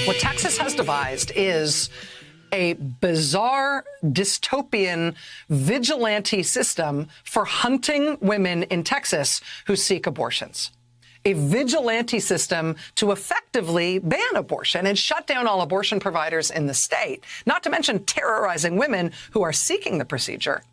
What Texas has devised is a bizarre, dystopian, vigilante system for hunting women in Texas who seek abortions. A vigilante system to effectively ban abortion and shut down all abortion providers in the state, not to mention terrorizing women who are seeking the procedure.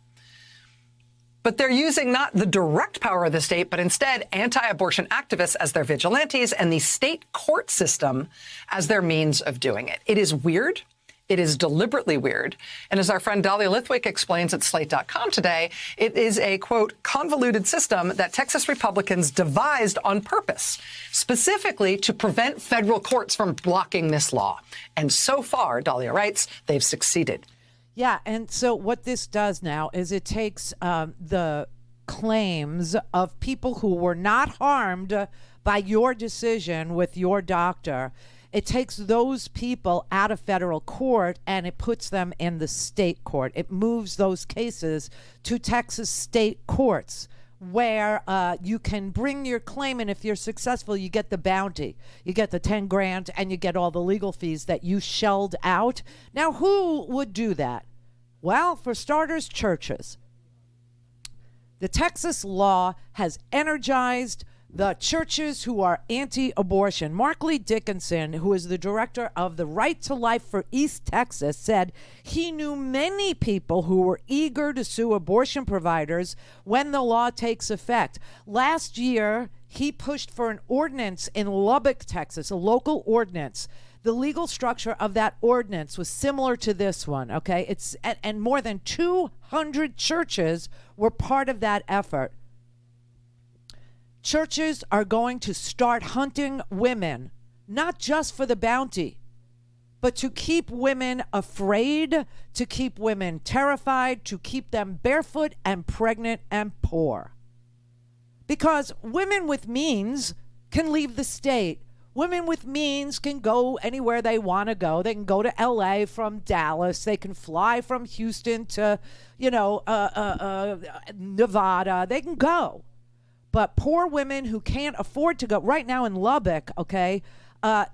But they're using not the direct power of the state, but instead anti-abortion activists as their vigilantes and the state court system as their means of doing it. It is weird. It is deliberately weird. And as our friend Dahlia Lithwick explains at Slate.com today, it is a, quote, convoluted system that Texas Republicans devised on purpose, specifically to prevent federal courts from blocking this law. And so far, Dahlia writes, they've succeeded. Yeah, and so what this does now is it takes the claims of people who were not harmed by your decision with your doctor. It takes those people out of federal court and it puts them in the state court. It moves those cases to Texas state courts where you can bring your claim, and if you're successful, you get the bounty. You get the 10 grand and you get all the legal fees that you shelled out. Now, who would do that? Well, for starters, churches. The Texas law has energized the churches who are anti-abortion. Mark Lee Dickinson, who is the director of the Right to Life for East Texas, said he knew many people who were eager to sue abortion providers when the law takes effect. Last year, he pushed for an ordinance in Lubbock, Texas, a local ordinance. The legal structure of that ordinance was similar to this one, okay? And more than 200 churches were part of that effort. Churches are going to start hunting women, not just for the bounty, but to keep women afraid, to keep women terrified, to keep them barefoot and pregnant and poor. Because women with means can leave the state. Women with means can go anywhere they want to go. They can go to LA from Dallas. They can fly from Houston to, Nevada. They can go. But poor women who can't afford to go, right now in Lubbock, okay,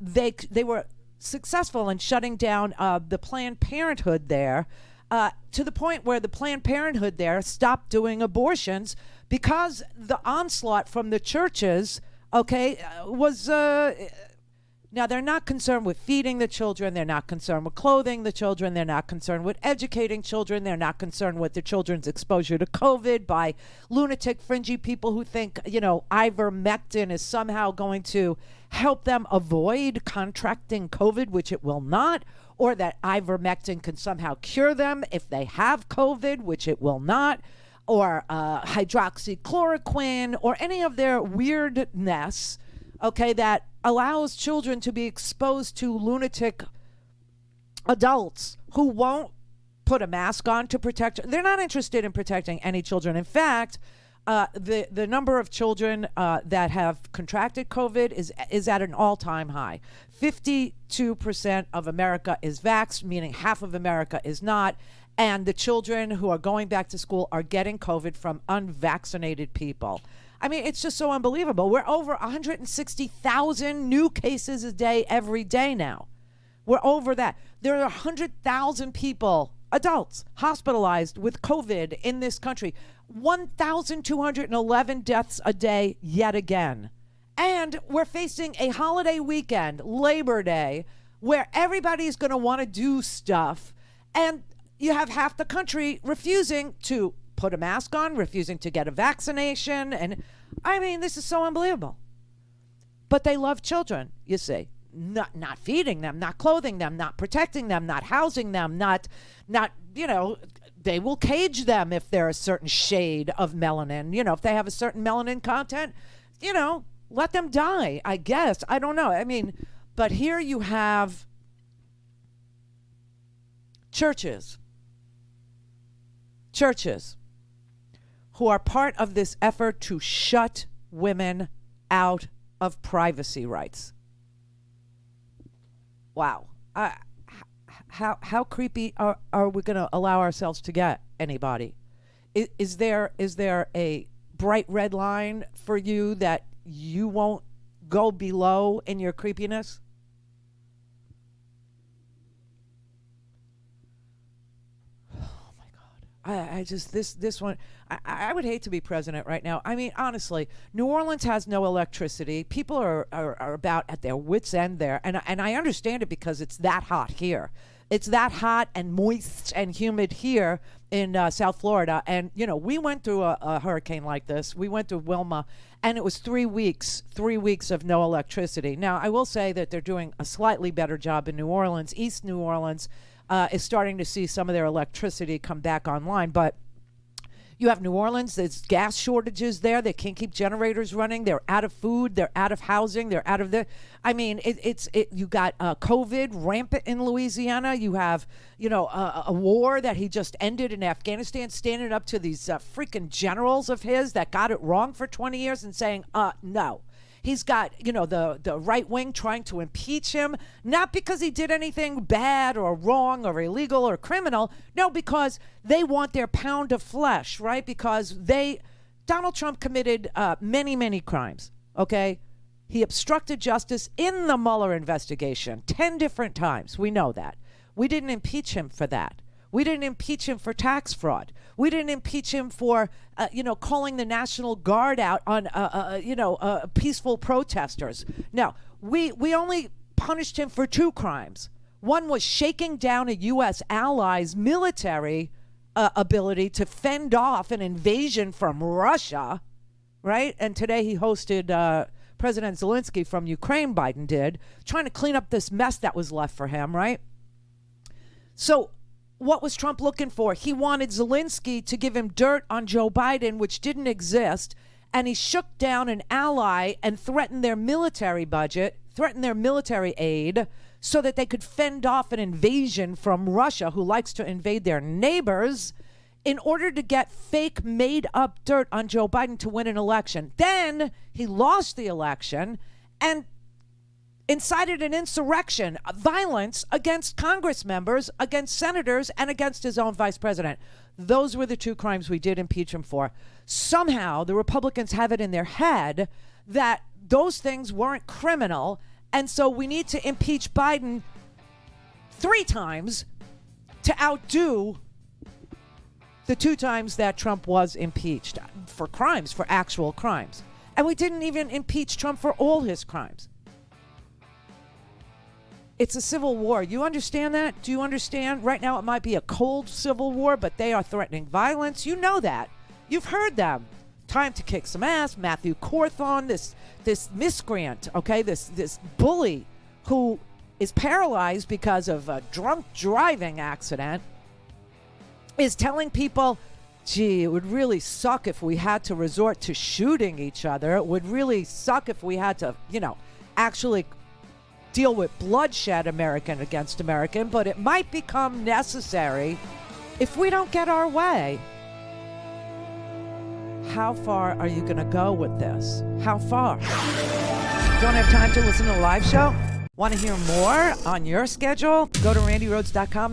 they were successful in shutting down the Planned Parenthood there to the point where the Planned Parenthood there stopped doing abortions because the onslaught from the churches, okay, was... Now, they're not concerned with feeding the children. They're not concerned with clothing the children. They're not concerned with educating children. They're not concerned with the children's exposure to COVID by lunatic, fringy people who think, ivermectin is somehow going to help them avoid contracting COVID, which it will not, or that ivermectin can somehow cure them if they have COVID, which it will not, or hydroxychloroquine, or any of their weirdness, okay, that allows children to be exposed to lunatic adults who won't put a mask on to protect. They're not interested in protecting any children. In fact, the number of children that have contracted COVID is at an all-time high. 52% of America is vaxxed, meaning half of America is not. And the children who are going back to school are getting COVID from unvaccinated people. I mean, it's just so unbelievable. We're over 160,000 new cases a day every day now. We're over that. There are 100,000 people, adults, hospitalized with COVID in this country. 1,211 deaths a day yet again. And we're facing a holiday weekend, Labor Day, where everybody's going to want to do stuff. And you have half the country refusing to put a mask on, refusing to get a vaccination. And I mean, this is so unbelievable. But they love children, you see. Not feeding them, not clothing them, not protecting them, not housing them, not they will cage them if they're a certain shade of melanin. If they have a certain melanin content, let them die, I guess. I don't know. I mean, but here you have churches who are part of this effort to shut women out of privacy rights. Wow. How creepy are we going to allow ourselves to get, anybody? Is there a bright red line for you that you won't go below in your creepiness? I just this one. I would hate to be president right now. I mean, honestly, New Orleans has no electricity. People are about at their wits' end there, and I understand it because it's that hot here. It's that hot and moist and humid here in South Florida. And, you know, we went through a hurricane like this. We went through Wilma, and it was 3 weeks of no electricity. Now, I will say that they're doing a slightly better job in New Orleans. East New Orleans is starting to see some of their electricity come back online. But you have New Orleans, there's gas shortages there. They can't keep generators running. They're out of food. They're out of housing. They're out of the, I mean, you got COVID rampant in Louisiana. You have, you know, a war that he just ended in Afghanistan, standing up to these freaking generals of his that got it wrong for 20 years and saying, no. He's got, you know, the right wing trying to impeach him, not because he did anything bad or wrong or illegal or criminal. No, because they want their pound of flesh, right? Because Donald Trump committed many, many crimes, okay? He obstructed justice in the Mueller investigation 10 different times. We know that. We didn't impeach him for that. We didn't impeach him for tax fraud. We didn't impeach him for, calling the National Guard out on, peaceful protesters. No, we only punished him for 2 crimes. One was shaking down a U.S. ally's military ability to fend off an invasion from Russia, right? And today he hosted President Zelensky from Ukraine, Biden did, trying to clean up this mess that was left for him, right? So what was Trump looking for? He wanted Zelensky to give him dirt on Joe Biden, which didn't exist, and he shook down an ally and threatened their military budget, threatened their military aid, so that they could fend off an invasion from Russia, who likes to invade their neighbors, in order to get fake made-up dirt on Joe Biden to win an election. Then he lost the election and incited an insurrection, violence against Congress members, against senators, and against his own vice president. Those were the 2 crimes we did impeach him for. Somehow, the Republicans have it in their head that those things weren't criminal, and so we need to impeach Biden 3 times to outdo the 2 times that Trump was impeached for crimes, for actual crimes. And we didn't even impeach Trump for all his crimes. It's a civil war. You understand that? Do you understand? Right now it might be a cold civil war, but they are threatening violence. You know that. You've heard them. Time to kick some ass. Matthew Cawthon, this miscreant, okay, this bully who is paralyzed because of a drunk driving accident, is telling people, gee, it would really suck if we had to resort to shooting each other. It would really suck if we had to, actually deal with bloodshed, American against American, but it might become necessary if we don't get our way. How far are you going to go with this? How far? Don't have time to listen to the live show? Want to hear more on your schedule? Go to randyrhodes.com.